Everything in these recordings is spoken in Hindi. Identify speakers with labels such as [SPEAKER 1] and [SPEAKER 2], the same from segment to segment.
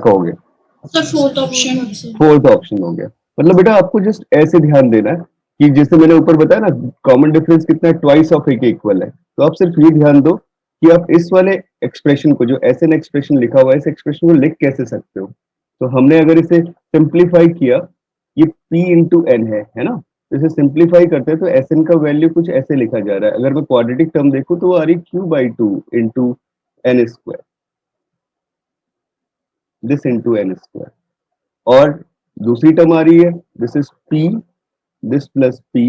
[SPEAKER 1] कहोगे?
[SPEAKER 2] Sir fourth option.
[SPEAKER 1] Fourth option हो गया। मतलब बेटा आपको जस्ट ऐसे ध्यान देना है कि जैसे मैंने ऊपर बताया ना, कॉमन डिफरेंस कितना है, ट्वाइस ऑफ ए के इक्वल है। तो आप सिर्फ ये ध्यान दो कि आप इस वाले एक्सप्रेशन को, जो एस एन एक्सप्रेशन लिखा हुआ है, इस एक्सप्रेशन को लिख कैसे सकते हो। तो हमने अगर इसे सिंप्लीफाई किया, ये p इंटू एन है ना, तो इसे सिंप्लीफाई करते हैं तो एस एन का वैल्यू कुछ ऐसे लिखा जा रहा है। अगर मैं क्वाड्रेटिक टर्म देखूं तो वो आ रही q/2 into n square, this into n square. और दूसरी टर्म आ रही है, this is p, this plus p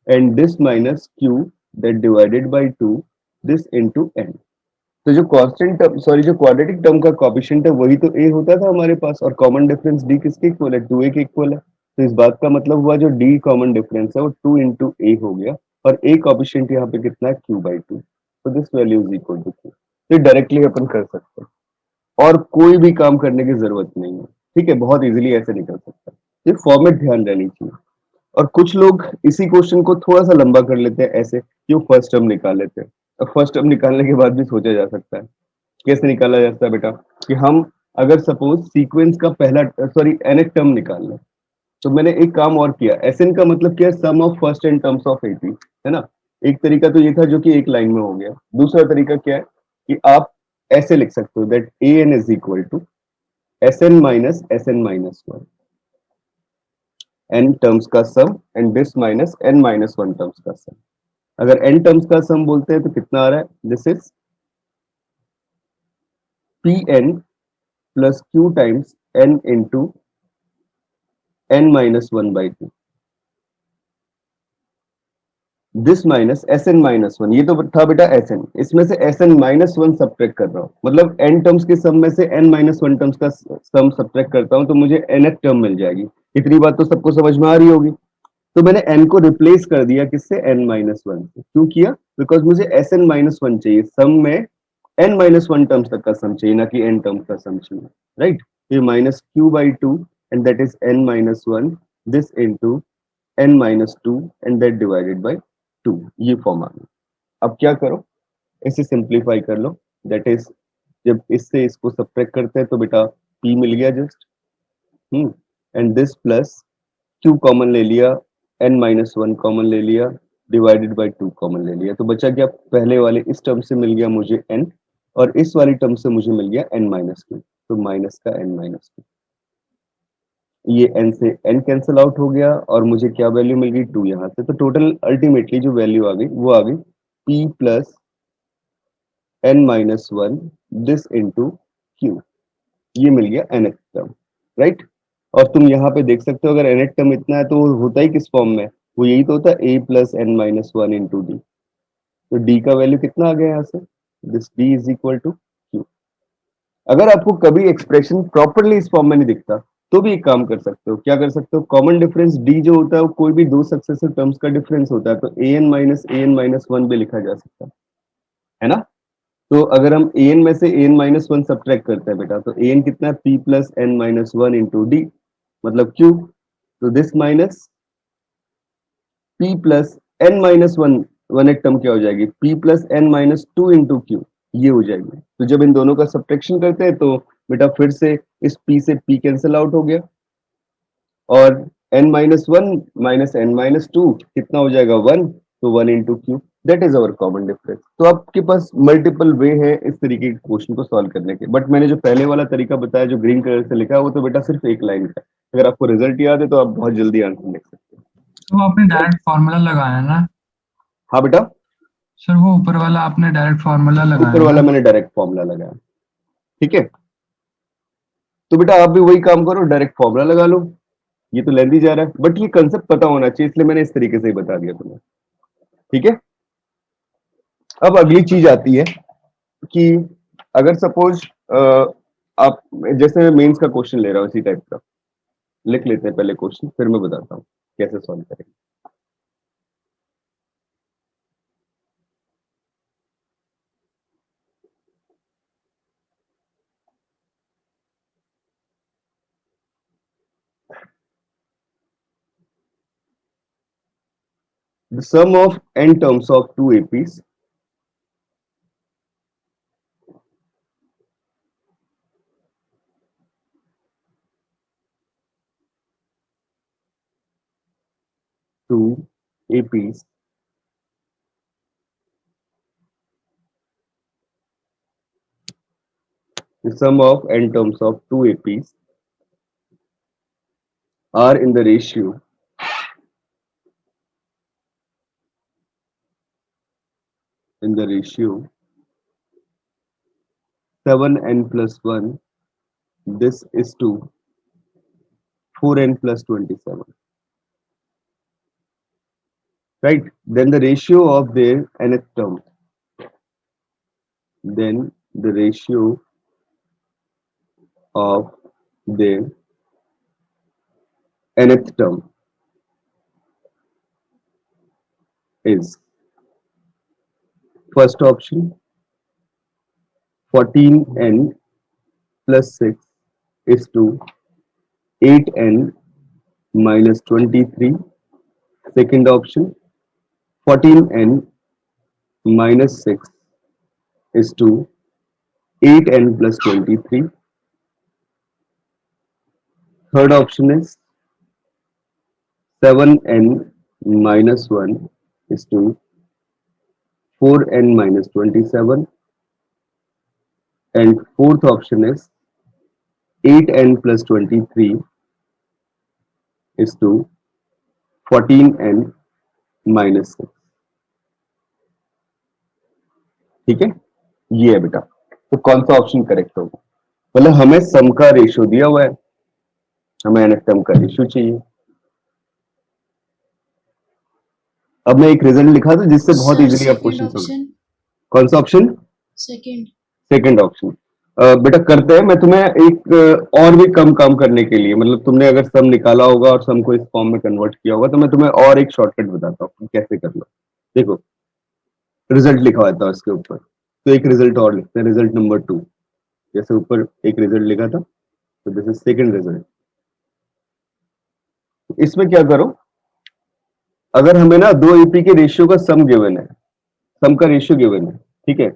[SPEAKER 1] and this minus q that divided by 2, this into n। तो जो कांस्टेंट टर्म, सॉरी जो क्वाड्रेटिक टर्म का कोएफिशिएंट है वही तो a होता था हमारे पास, और कॉमन डिफरेंस d किसके इक्वल है, 2a के इक्वल है। तो इस बात का मतलब हुआ जो d कॉमन डिफरेंस है वो 2 इंटू a हो गया, और a कोएफिशिएंट यहाँ पे कितना है, q/2। तो this value is equal to q। तो डायरेक्टली अपन कर सकते हैं और कोई भी काम करने की जरूरत नहीं है। ठीक है, बहुत इजीली ऐसे निकल सकता है। ये फॉर्मेट ध्यान रहनी चाहिए। और कुछ लोग इसी क्वेश्चन को थोड़ा सा लंबा कर लेते हैं ऐसे कि वो फर्स्ट टर्म निकाल लेते हैं। अब फर्स्ट टर्म निकालने के बाद भी सोचा जा सकता है कैसे निकाला जाता है बेटा, कि हम अगर सपोज सीक्वेंस का पहला, सॉरी nth टर्म निकाल लें, तो मैंने एक काम और किया। एसएन का मतलब क्या है, sum of first n terms of AP, है ना। एक तरीका तो ये था जो कि एक लाइन में हो गया। दूसरा तरीका क्या है कि आप ऐसे लिख सकते हो that a n is equal to S n minus one, n terms का sum and this minus n minus one terms का सम। अगर n टर्म्स का सम बोलते हैं तो कितना आ रहा है, this is p n plus q times n into n minus one by two, this minus s n minus one. ये तो था बेटा एस एन, इसमें से s n minus one subtract कर रहा हूँ, मतलब n टर्म्स के सम में से n माइनस वन टर्म्स का सम सब्ट्रैक्ट करता हूँ तो मुझे nth टर्म मिल जाएगी। इतनी बात तो सबको समझ में आ रही होगी। तो मैंने n को रिप्लेस कर दिया किससे, n माइनस वन से। क्यों किया, बिकॉज मुझे एस एन माइनस वन चाहिए, सम में n माइनस वन टर्म्स तक का सम चाहिए, ना कि n टर्म्स का सम चाहिए, राइट। ये minus q/2 and that is n minus one, this into n minus two and that divided by to. ये फॉर्म आ गया। अब क्या करो, इसे सिंप्लीफाई कर लो, दैट इज जब इससे इसको सब्ट्रैक्ट करते हैं तो बेटा p मिल गया just, and this plus q common ले लिया, n माइनस वन कॉमन ले लिया, डिवाइडेड बाई टू कॉमन ले लिया, तो बचा क्या, पहले वाले इस टर्म से मिल गया मुझे n, और इस वाली टर्म से मुझे मिल गया n माइनस टू, तो माइनस का n माइनस टू। ये n से n कैंसिल आउट हो गया और मुझे क्या वैल्यू मिल गई, 2 यहाँ से। तो टोटल अल्टीमेटली जो वैल्यू आ गई वो आ गई p plus n minus one, this into q। ये मिल गया nth टर्म, राइट। और तुम यहाँ पे देख सकते हो अगर nth टर्म इतना है तो वो होता ही किस फॉर्म में, वो यही तो होता है a plus n minus one into d. तो d का वैल्यू कितना आ गया यहाँ से, this d is equal to q। अगर आपको कभी एक्सप्रेशन प्रॉपरली इस फॉर्म में नहीं दिखता तो भी एक काम कर सकते हो, क्या कर सकते हो, कॉमन डिफरेंस d जो होता है वो कोई भी दो सक्सेसिव टर्म्स का डिफरेंस होता है, तो a n माइनस वन भी लिखा जा सकता है ना। तो अगर हम an में से an माइनस वन सब्ट्रैक्ट करते हैं बेटा, तो an कितना है, p plus n minus one into d, मतलब q। तो this minus p plus n minus one, one एक टर्म क्या हो जाएगी, p plus n minus two into q, ये हो जाएगी। तो जब इन दोनों का सब्ट्रैक्शन करते हैं तो बेटा फिर से इस p से p कैंसिल आउट हो गया, और n minus one minus n minus two कितना हो जाएगा, वन। तो one into q, that is our common difference. तो आपके पास मल्टीपल वे है इस तरीके के क्वेश्चन को सॉल्व करने के, बट मैंने जो पहले वाला तरीका बताया जो ग्रीन कलर से लिखा है वो तो बेटा सिर्फ एक लाइन का है। अगर आपको रिजल्ट याद है तो आप बहुत जल्दी आंसर लिख सकते
[SPEAKER 3] तो आपने
[SPEAKER 1] हो।
[SPEAKER 3] डायरेक्ट फार्मूला लगाया ना
[SPEAKER 1] हाँ बेटा,
[SPEAKER 3] सर, वो ऊपर वाला आपने डायरेक्ट फार्मूला लगाया
[SPEAKER 1] ऊपर वाला
[SPEAKER 3] ना।
[SPEAKER 1] मैंने डायरेक्ट फॉर्मूला लगाया, ठीक है। तो बेटा आप भी वही काम करो, डायरेक्ट फॉर्मूला लगा लो। ये तो लेंदी जा रहा है बट ये कंसेप्ट पता होना चाहिए, इसलिए मैंने इस तरीके से ही बता दिया तुम्हें, ठीक है। अब अगली चीज आती है कि अगर सपोज आप, जैसे मैं मेंस का क्वेश्चन ले रहा हूँ इसी टाइप का, लिख लेते हैं पहले क्वेश्चन फिर मैं बताता हूँ कैसे सॉल्व करेंगे। The sum of n terms of two APs 2 APs the sum of n terms of 2 APs are in the ratio 7n plus 1. This is to 4n plus 27. Right? Then the ratio of their nth term. Then the ratio of their nth term is first option 14n plus 6 is to 8n minus 23. Second option 14n minus 6 is to 8n plus 23. Third option is 7n minus 1 is to 4n minus 27. And fourth option is 8n plus 23 is to 14n minus 6. ठीक है, ये है बेटा. तो कौन सा ऑप्शन करेक्ट होगा? मतलब हमें सम का रेशियो दिया हुआ है, हमें nth टर्म का रेशियो चाहिए. अब मैं एक रिजल्ट लिखा था जिससे बहुत इजीली आप क्वेश्चन सॉल्व. कौन सा ऑप्शन? Second option. बेटा करते हैं, मैं तुम्हें एक और भी कम काम करने के लिए, मतलब तुमने अगर सम निकाला होगा और सम को इस फॉर्म में कन्वर्ट किया होगा तो मैं तुम्हें और एक शॉर्टकट बताता हूँ कैसे करना. देखो रिजल्ट लिखा होता है इसके ऊपर, तो एक रिजल्ट और लिखते हैं, रिजल्ट नंबर 2. जैसे ऊपर एक रिजल्ट लिखा था, तो दिस इज सेकंड रिजल्ट. इसमें क्या करो, अगर हमें ना दो एपी के रेशियो का सम गिवन है, सम का रेशियो गिवन है, ठीक है.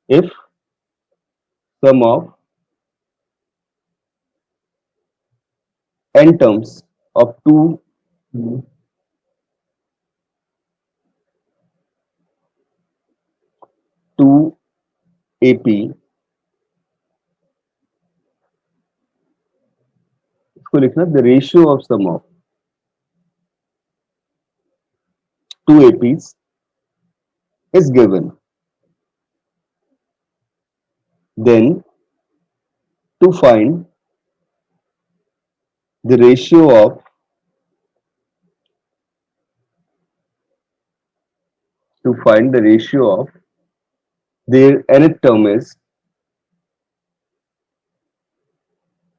[SPEAKER 1] If sum of n terms of 2 AP, इसको लिखना the ratio of sum of 2 APs is given, then to find the ratio of their nth term is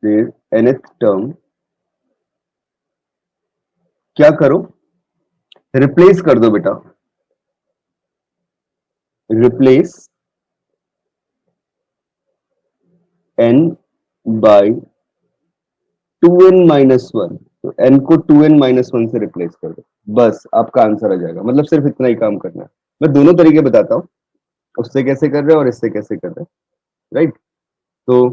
[SPEAKER 1] their nth term. क्या करो, रिप्लेस कर दो बेटा, replace n by 2n minus 1. तो n को 2n minus 1 से रिप्लेस कर दो, बस आपका आंसर आ जाएगा. मतलब सिर्फ इतना ही काम करना है. मैं दोनों तरीके बताता हूँ, उससे कैसे कर रहे हैं और इससे कैसे कर रहे हैं. राइट, तो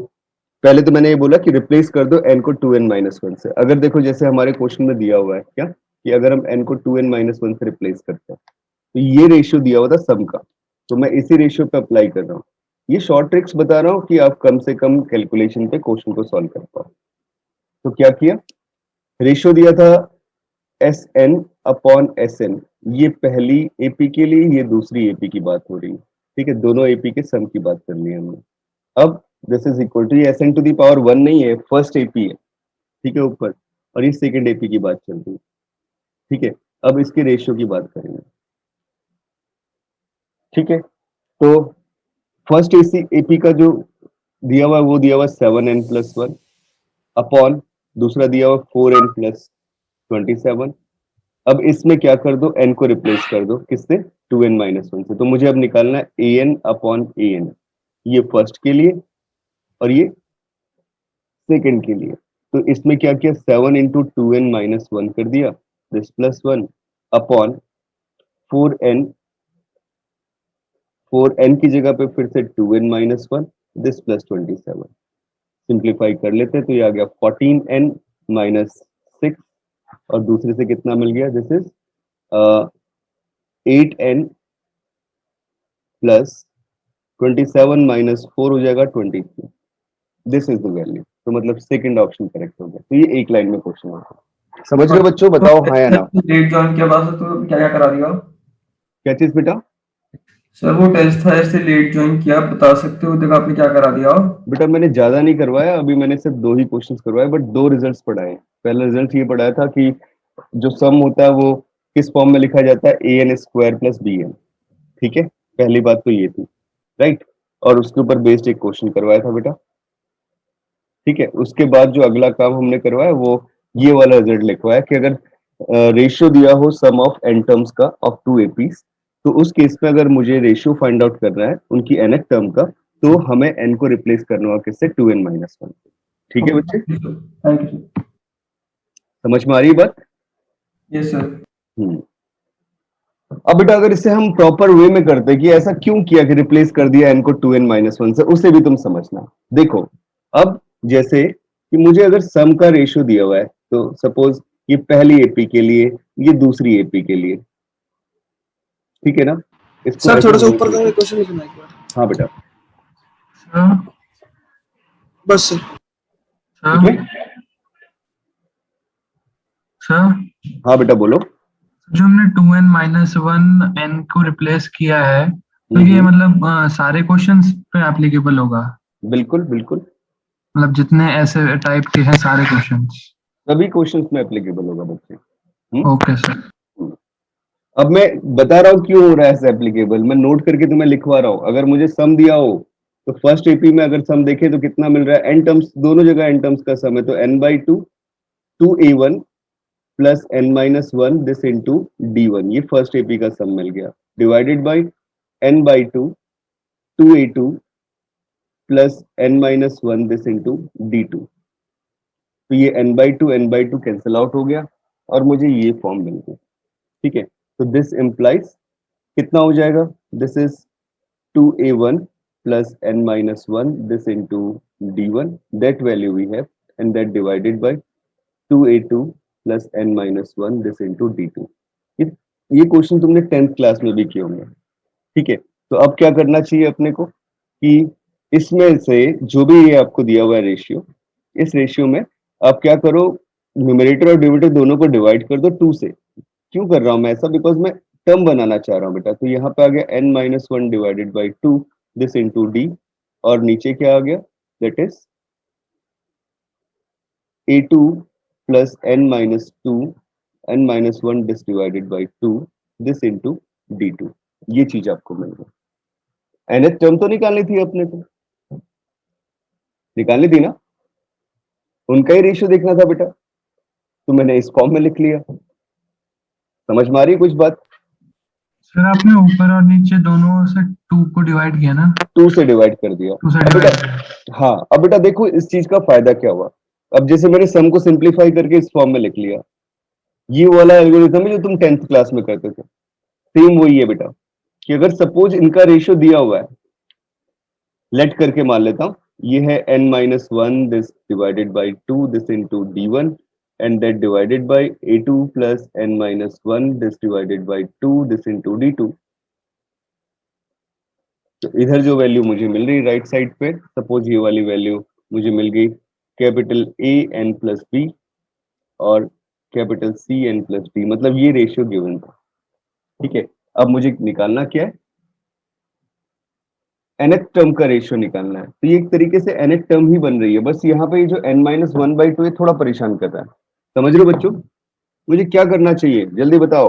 [SPEAKER 1] पहले तो मैंने ये बोला कि रिप्लेस कर दो n को 2n minus 1 से. अगर देखो जैसे हमारे क्वेश्चन में दिया हुआ है क्या, कि अगर हम n को 2n minus 1 से रिप्लेस करते हैं तो ये रेशियो दिया हुआ था सम का, तो मैं इसी रेशियो पे अप्लाई कर रहा हूँ. ये शॉर्ट ट्रिक्स बता रहा हूँ कि आप कम से कम कैलकुलेशन पे क्वेश्चन को सॉल्व कर पाओ. तो क्या किया, रेशियो दिया था Sn अपॉन Sn. ये पहली एपी के लिए, ये दूसरी एपी की बात हो रही है. ठीक है, दोनों एपी के सम की बात कर ली हमने. अब दिस इज इक्वल टू, ये Sn टू दी पावर 1 नहीं है, फर्स्ट एपी है. ठीक है ऊपर, और ये सेकंड एपी की बात चल रही है. ठीक है, अब इसके रेशियो की बात करेंगे. ठीक है, तो फर्स्ट एपी का जो दिया हुआ है वो दिया हुआ 7n प्लस 1 अपॉन दूसरा दिया हुआ 4n प्लस 27. अब इसमें क्या कर दो, n को रिप्लेस कर दो किससे, 2n माइनस 1 से. तो मुझे अब निकालना है an अपॉन an, ये फर्स्ट के लिए और ये सेकंड के लिए. तो इसमें क्या किया, 7 इंटू 2n माइनस 1 कर दिया, दिस प्लस 1 अपॉन 4n की जगह पे फिर से 2n minus 1, this plus 27. Simplify कर लेते हैं तो ये आ गया 14n माइनस 6 और दूसरे से कितना मिल गया, this is 8n plus 27 minus 4 हो जाएगा 23। This is the value. तो मतलब सेकंड ऑप्शन करेक्ट हो गया। तो ये एक लाइन में क्वेश्चन होगा। समझ रहे हो बच्चों? बताओ हाँ या ना।
[SPEAKER 4] लेट ज्वाइन किया बात तो क्या क्या करा दिया?
[SPEAKER 1] क्या चीज बेटा?
[SPEAKER 4] सर वो टेस्ट था ऐसे लेट ज्वाइन किया, बता सकते हो देखो आपने क्या करा दिया?
[SPEAKER 1] बेटा मैंने ज्यादा नहीं करवाया, अभी मैंने सिर्फ 2 ही क्वेश्चंस करवाए, बट 2 रिजल्ट्स पढ़ाए। पहला रिजल्ट ये पढ़ाया था कि जो सम होता है वो किस फॉर्म में लिखा जाता है, an स्क्वायर प्लस bn। ठीक है, पहली बात तो ये थी, राइट। और उसके ऊपर बेस्ड एक क्वेश्चन करवाया था बेटा। ठीक है, उसके बाद जो अगला काम हमने करवाया वो ये वाला रिजल्ट लिखवाया कि अगर रेशियो दिया हो सम ऑफ एन टर्म्स का ऑफ 2 एपीज, तो उस केस में अगर मुझे रेशियो फाइंड आउट करना है उनकी nth टर्म का, तो हमें n को रिप्लेस करना होगा किससे, 2n माइनस 1। ठीक है बच्चे,
[SPEAKER 4] थैंक यू सर।
[SPEAKER 1] समझ में आ रही है बात?
[SPEAKER 4] Yes sir.
[SPEAKER 1] हम्म। अब बेटा अगर इसे हम प्रॉपर वे में करते कि ऐसा क्यों किया कि रिप्लेस कर दिया n को 2n माइनस 1 से, उसे भी तुम समझना। देखो, अब जैसे कि मुझे अगर सम का रेशियो दिया हुआ है, तो सपोज ये पहली एपी के लिए, ये दूसरी एपी के लिए, ठीक है ना? इसको
[SPEAKER 5] सर
[SPEAKER 1] ऐसे
[SPEAKER 5] थोड़ा सा
[SPEAKER 1] हम लोग
[SPEAKER 5] ऊपर का
[SPEAKER 1] लिखें।
[SPEAKER 5] क्वेश्चन लिखना एक बार।
[SPEAKER 1] हाँ बेटा,
[SPEAKER 3] सर
[SPEAKER 5] बस सर।
[SPEAKER 1] ठीक
[SPEAKER 3] सर
[SPEAKER 1] है।
[SPEAKER 3] सर
[SPEAKER 1] हाँ बेटा बोलो।
[SPEAKER 3] जो हमने 2n माइनस 1 n को रिप्लेस किया है, तो ये मतलब सारे क्वेश्चंस पे एप्लीकेबल होगा?
[SPEAKER 1] बिल्कुल बिल्कुल,
[SPEAKER 3] मतलब जितने ऐसे टाइप के हैं सारे क्वेश्चंस?
[SPEAKER 1] सभी क्वेश्चंस में एप्लीकेबल होगा बच्चे।
[SPEAKER 3] Okay sir.
[SPEAKER 1] अब मैं बता रहा हूँ क्यों हो रहा है ऐसे एप्लीकेबल, मैं नोट करके तुम्हें लिखवा रहा हूँ। अगर मुझे सम दिया हो, तो फर्स्ट एपी में अगर सम देखे तो कितना मिल रहा है, एन टर्म्स, दोनों जगह एन टर्म्स का सम है, तो n/2 2a1 plus n-1 this into d1, ये फर्स्ट एपी का सम मिल गया, divided by n/2 2a2 plus n-1 this into d2। तो ये n/2 कैंसिल आउट हो गया और मुझे ये फॉर्म मिल गया। ठीक है, तो दिस इंप्लाइज कितना हो जाएगा, this is 2a1 plus n-1 this into d1, that value we have, and that divided by 2a2 plus n-1 this into d2। ये क्वेश्चन तुमने 10th क्लास में भी किए होंगे। ठीक है, तो अब क्या करना चाहिए अपने को कि इसमें से जो भी ये आपको दिया हुआ है रेशियो, इस रेशियो में आप क्या करो, न्यूमरेटर और डिनोमिनेटर दोनों को डिवाइड कर दो 2 से। क्यों कर रहा हूं मैं ऐसा, बिकॉज मैं टर्म बनाना चाह रहा हूं बेटा। तो यहाँ पे आ गया n-1 divided by 2 this into D, और नीचे क्या आ गया, that is a2 plus n-1 this divided by 2 this into d2। ये चीज आपको मिल गई। nth टर्म तो निकालनी थी अपने को, निकालनी थी ना, उनका ही रेशियो देखना था बेटा, तो मैंने इस फॉर्म में लिख लिया। समझ में आ रही है कुछ बात?
[SPEAKER 3] सर आपने ऊपर और नीचे दोनों से 2 को डिवाइड किया ना?
[SPEAKER 1] 2 से डिवाइड कर दिया।
[SPEAKER 3] 2 से
[SPEAKER 1] अब
[SPEAKER 3] डिवाइड
[SPEAKER 1] बेटा, हाँ अब बेटा देखो इस चीज का फायदा क्या हुआ। अब जैसे मैंने सम को सिंप्लीफाई करके इस फॉर्म में लिख लिया, ये वाला एल्गोरिथम है जो तुम 10th क्लास में करते थे, सेम वही है बेटा। कि अगर सपोज इनका रेशियो दिया हुआ है, लेट करके मान लेता हूं, ये है n-1 this divided by 2 this into d1, and that divided by a2 plus n-1 this divided by 2 this into d2। तो इधर जो वैल्यू मुझे मिल रही राइट साइड पे, सपोज ये वाली वैल्यू मुझे मिल गई capital A n plus B और capital C n plus D, मतलब ये रेशियो गिवन था। ठीक है, अब मुझे निकालना क्या है, nth टर्म का रेशियो निकालना है। तो ये एक तरीके से nth टर्म ही बन रही है, बस यहाँ पे जो n-1/2 है थोड़ा परेशान कर रहा है। समझ रहे हो बच्चों? मुझे क्या करना चाहिए जल्दी बताओ।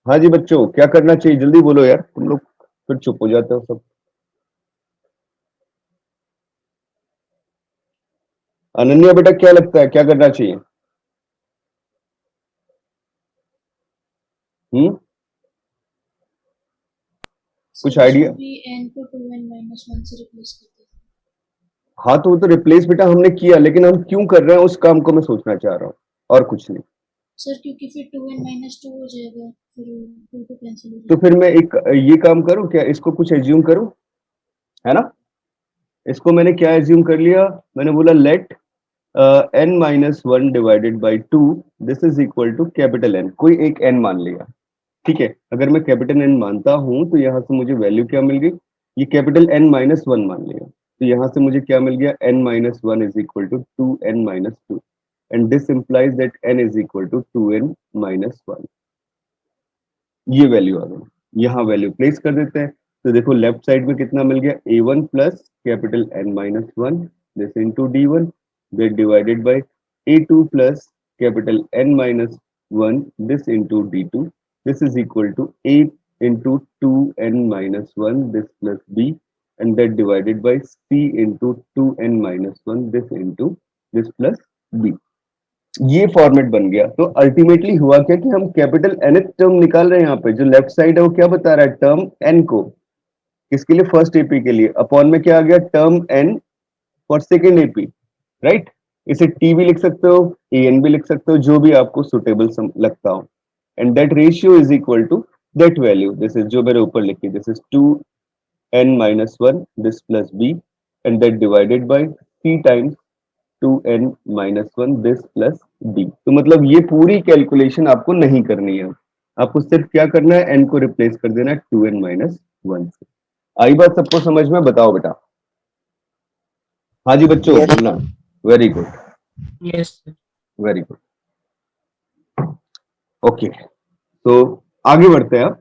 [SPEAKER 1] हाँ जी बच्चों, क्या करना चाहिए जल्दी बोलो यार, तुम लोग फिर चुप हो जाते हो सब। अनन्या बेटा क्या लगता है क्या करना चाहिए? कुछ आइडिया?
[SPEAKER 2] भी n को 2n माइनस 1 से रिप्लेस करते हैं।
[SPEAKER 1] हाँ तो वो तो रिप्लेस बेटा हमने किया, लेकिन हम क्यों कर रहे हैं उस काम को मैं सोचना चाह रहा हूँ, और कुछ नहीं।
[SPEAKER 2] सर क्योंकि फिर 2n माइनस 2 हो जाएगा, फिर 2 तो कैंसिल हो
[SPEAKER 1] तो
[SPEAKER 2] जाएगा।
[SPEAKER 1] फिर मैं एक ये काम करूँ क्या, इसको कुछ एज्यूम करूँ, है ना? इसको मैंने क्या एज्यूम कर लिया, मैंने बोला let n minus one divided by two, this is equal to capital n. कोई एक n मान लिया, ठीक है। अगर मैं कैपिटल एन मानता हूं तो यहाँ से मुझे वैल्यू क्या मिल गई, ये कैपिटल एन माइनस वन मान लिया, तो यहाँ से मुझे क्या मिल गया, n minus one is equal to two n minus two, and this implies that n is equal to two n minus one. ये वैल्यू आ गई, यहाँ वैल्यू प्लेस कर देते हैं। तो देखो लेफ्ट साइड में कितना मिल गया, a one plus capital N minus one this into d one, that divided by a two plus capital N minus one this into d two, this is equal to 8 into 2n minus 1 this plus b, and that divided by c into 2n minus 1 this into this plus b। ये फॉर्मेट बन गया। तो अल्टीमेटली हुआ क्या कि हम कैपिटल एन टर्म निकाल रहे हैं, यहाँ पे जो लेफ्ट साइड है वो क्या बता रहा है, टर्म एन को, किसके लिए, फर्स्ट एपी के लिए, अपॉन में क्या आ गया, term n for second AP, right. इसे टी भी लिख सकते हो, ए एन भी लिख सकते हो, जो भी आपको सुटेबल लगता हो, and that ratio is equal to that value, this is जो मेरे ऊपर लिखी, this is 2n minus 1 this plus b, and that divided by c times 2n minus 1 this plus d। तो मतलब ये पूरी कैलकुलेशन आपको नहीं करनी है, आपको सिर्फ क्या करना है, n को रिप्लेस कर देना है 2n minus 1 से। आई बात सबको समझ में, बताओ बेटा। हाँ जी बच्चों,
[SPEAKER 5] Yes.
[SPEAKER 1] बोलना, very good,
[SPEAKER 5] yes
[SPEAKER 1] very good, okay. तो आगे बढ़ते हैं, आप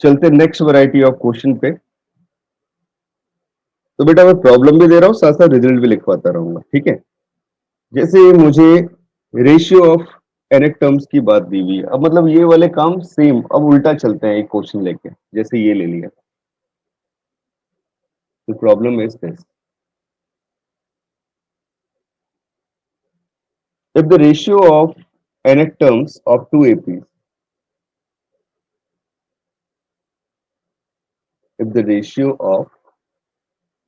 [SPEAKER 1] चलते नेक्स्ट वैरायटी ऑफ क्वेश्चन पे। तो बेटा मैं प्रॉब्लम भी दे रहा हूं, साथ साथ रिजल्ट भी लिखवाता रहूंगा, ठीक है। जैसे मुझे रेशियो ऑफ एनएक टर्म्स की बात दी हुई है, अब मतलब ये वाले काम सेम, अब उल्टा चलते हैं एक क्वेश्चन लेके, जैसे ये ले लिया। तो problem is this, if the ratio of nth terms of two APs, if the ratio of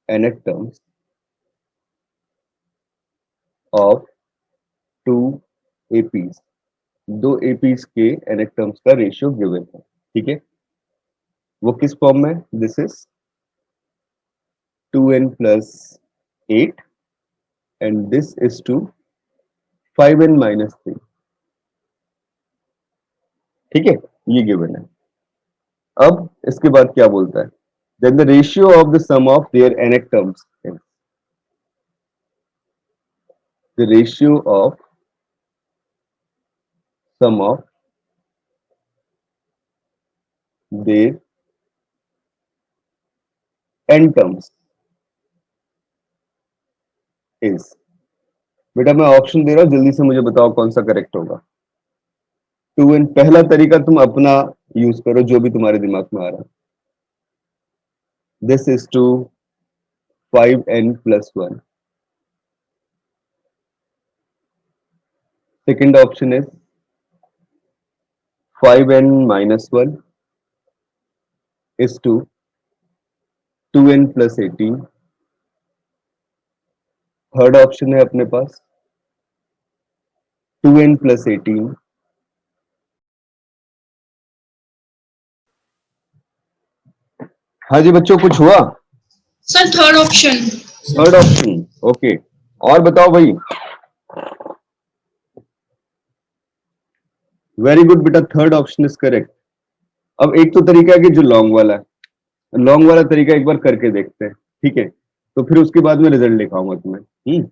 [SPEAKER 1] nth terms of two APs, दो APs के nth terms का रेशियो गिवन है, ठीक है। वो किस फॉर्म में, this is 2n plus 8 and this is to 5n minus 3, ठीक है, ये गिवन है। अब इसके बाद क्या बोलता है, then the ratio of the sum of their nth terms, the ratio of sum of their n terms is, बेटा मैं ऑप्शन दे रहा हूं, जल्दी से मुझे बताओ कौन सा करेक्ट होगा। 2n, पहला तरीका तुम अपना यूज करो, जो भी तुम्हारे दिमाग में आ रहा है, this is to 5n plus 1। Second option is 5n minus 1 is to 2n plus 18। Third option है अपने पास 2n plus 18। हाँ जी बच्चों, कुछ हुआ?
[SPEAKER 2] Sir third option.
[SPEAKER 1] Third option, okay. और बताओ भाई, वेरी गुड बेटा, थर्ड ऑप्शन इज करेक्ट। अब एक तो तरीका है कि जो लॉन्ग वाला है, लॉन्ग वाला तरीका एक बार करके देखते हैं, ठीक है, तो फिर उसके बाद में रिजल्ट दिखाऊंगा तुम्हें।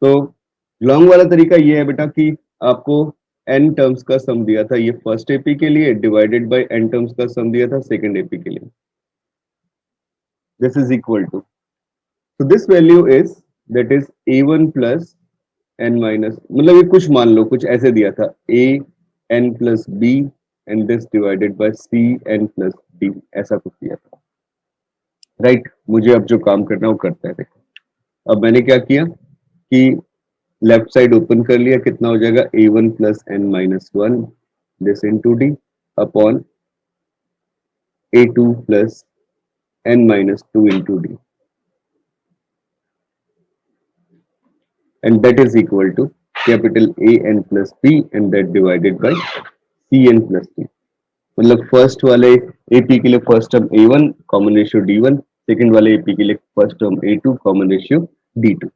[SPEAKER 1] तो लॉन्ग वाला तरीका ये है बेटा कि आपको n टर्म्स का सम दिया था, ये फर्स्ट एपी के लिए, डिवाइडेड बाय n टर्म्स का सम दिया था सेकंड एपी के लिए, this is equal to, so this value is, that is a1 plus n minus, मतलब ये कुछ मान लो, कुछ ऐसे दिया था, a n plus b and this divided by c n plus d, ऐसा कुछ दिया था, राइट। मुझे अब जो काम करना है वो करता है। देखो अब मैंने क्या किया कि लेफ्ट साइड ओपन कर लिया, कितना हो जाएगा, a1 plus n minus 1 this into d upon a2 plus n minus 2 into d, and that is equal to capital A n plus b and that divided by c n plus d। मतलब फर्स्ट वाले AP के लिए first term A1 common ratio D1, second वाले AP के लिए first term A2 common ratio d2।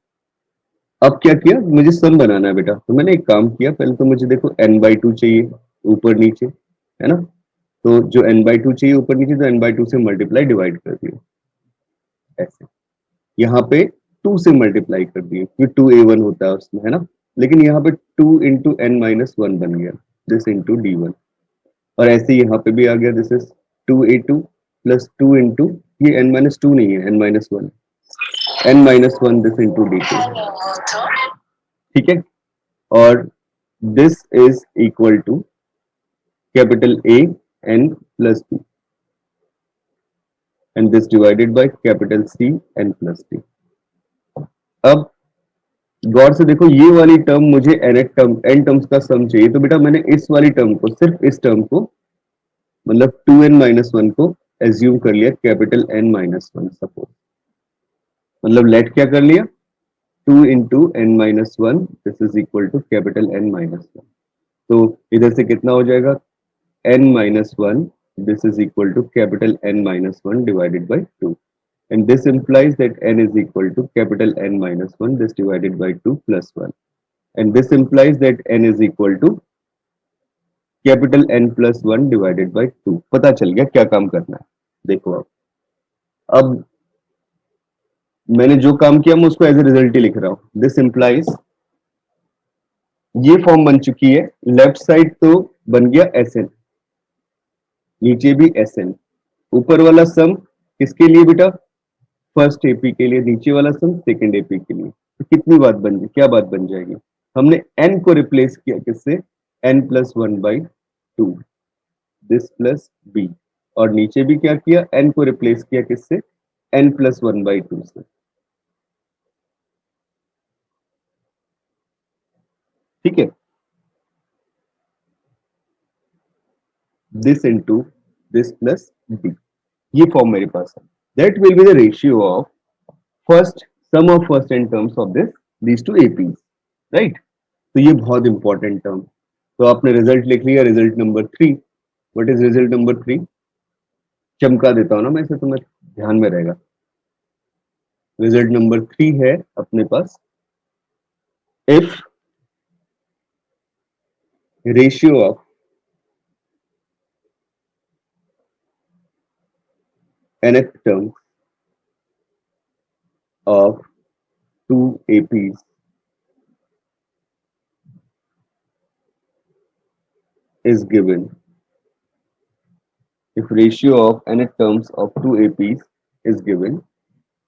[SPEAKER 1] अब क्या किया, मुझे सम बनाना है बेटा, तो मैंने एक काम किया, पहले तो मुझे देखो n/2 चाहिए ऊपर नीचे, है ना। तो जो n/2 चाहिए ऊपर नीचे, तो n/2 से मल्टीप्लाई डिवाइड कर दिया ऐसे। यहाँ पे 2 से मल्टीप्लाई कर दिए क्योंकि 2a1 होता है उसमें, है ना। लेकिन यहाँ पे 2 इंटू n-1 बन गया, दिस इंटू d1। और ऐसे ही यहाँ पे भी आ गया, this is 2a2 plus 2 into, ये n-2 नहीं है, n-1, n-1 this into d2, ठीक है। और this is equal to capital A n plus b and this divided by capital C n plus b। अब गौर से देखो, ये वाली टर्म मुझे एन टर्म्स का सम चाहिए, तो बेटा मैंने इस वाली टर्म को, सिर्फ इस टर्म को, मतलब 2n-1 को एज्यूम कर लिया कैपिटल n-1 सपोज। मतलब लेट क्या कर लिया, 2 into n-1 this is equal to capital n-1। तो इधर से कितना हो जाएगा, n-1 this is equal to capital n-1 divided by 2, and this implies that n is equal to capital N-1 this divided by 2 plus 1, and this implies that n is equal to capital N plus 1 divided by 2। पता चल गया क्या काम करना है, देखो अब मैंने जो काम किया मैं उसको एज ए रिजल्ट ही लिख रहा हूं। दिस इंप्लाइज, ये फॉर्म बन चुकी है, लेफ्ट साइड तो बन गया Sn, नीचे भी Sn, ऊपर वाला सम किसके लिए बेटा, फर्स्ट एपी के लिए, नीचे वाला सम सेकंड एपी के लिए। तो कितनी बात बन जाए, क्या बात बन जाएगी, हमने n को रिप्लेस किया किससे, n+1/2 दिस प्लस b, और नीचे भी क्या किया, n को रिप्लेस किया किससे, n+1/2 से, ठीक है। This into this plus b, ये फॉर्म मेरे पास है। That will be the ratio of first sum of first and terms of this these two APs, right. तो ये बहुत इंपॉर्टेंट टर्म। तो आपने रिजल्ट लिख लिया, result number 3। What is result number 3, चमका देता हूं ना मैं इसे, तुम्हें ध्यान में रहेगा। रिजल्ट नंबर 3 है अपने पास, if ratio of nth term of two APs is given, if ratio of nth terms of two APs is given,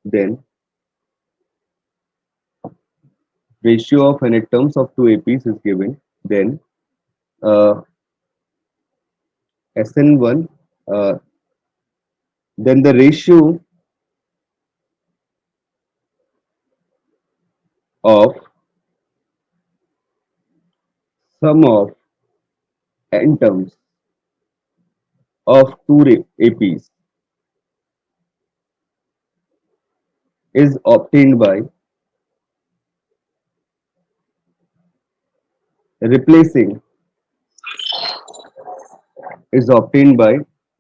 [SPEAKER 1] then ratio of nth terms of two APs is given, then SN1, then the ratio of sum of n terms of two APs is obtained by replacing, is obtained by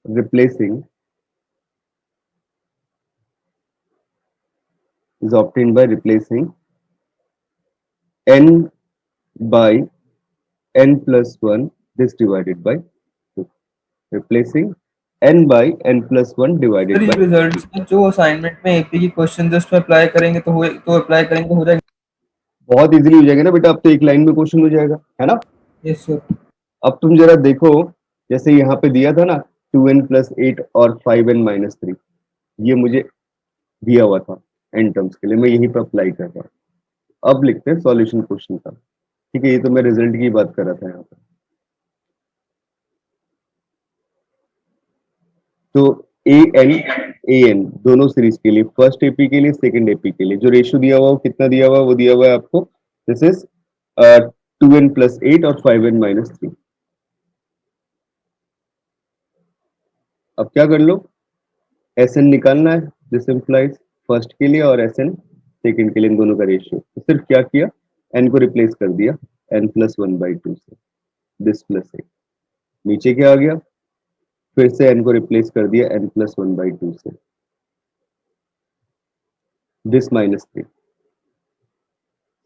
[SPEAKER 1] replacing, is obtained by replacing n by n plus 1 this divided by 2, replacing n by n plus 1 divided
[SPEAKER 4] sir ये
[SPEAKER 1] by
[SPEAKER 4] रिजल्ट्स हैं जो असाइनमेंट में एपी की क्वेश्चन जस्ट में अप्लाई करेंगे तो अप्लाई करेंगे तो हो जाएगा।
[SPEAKER 1] बहुत इजीली हो जाएगा ना बेटा, अब तो एक लाइन में क्वेश्चन हो जाएगा, है ना।
[SPEAKER 4] Yes sir.
[SPEAKER 1] अब तुम जरा देखो, जैसे यहाँ पे दिया था ना 2n+8 और 5n-3, ये मुझे दिया हुआ था n टर्म्स के लिए, मैं यहीं पर अप्लाई कर रहा हूँ। अब लिखते हैं सॉल्यूशन क्वेश्चन का, ठीक है। ये तो मैं रिजल्ट की बात कर रहा था यहाँ पर। तो an दोनों सीरीज के लिए, फर्स्ट एपी के लिए, सेकंड एपी के लिए, जो रेशियो दिया हुआ है वो कितना दिया हुआ है, वो दिया हुआ है आपको, दिस इज 2n+8 और 5n-3। अब क्या कर लो, Sn निकालना है, दिस इंप्लाइज फर्स्ट के लिए और Sn सेकंड के लिए, इन दोनों का रेशियो। तो सिर्फ क्या किया, n को रिप्लेस कर दिया n+1/2 से, दिस प्लस a, नीचे क्या आ गया, फिर से n को रिप्लेस कर दिया n+1/2 से, दिस -3,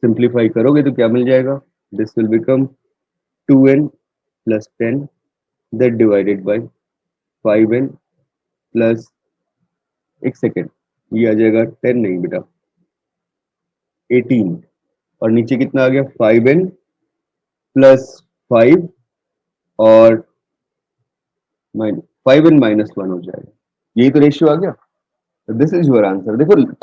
[SPEAKER 1] सिंप्लीफाई करोगे तो क्या मिल जाएगा, this will become 2n plus 10 that divided by 5n plus, एक सेकेंड, ये आ जाएगा 10 नहीं बेटा 18, और नीचे कितना आ गया 5n प्लस 5 और 5n माइनस 1 हो जाएगा, यही तो रेशियो आ गया। This is your answer. देखो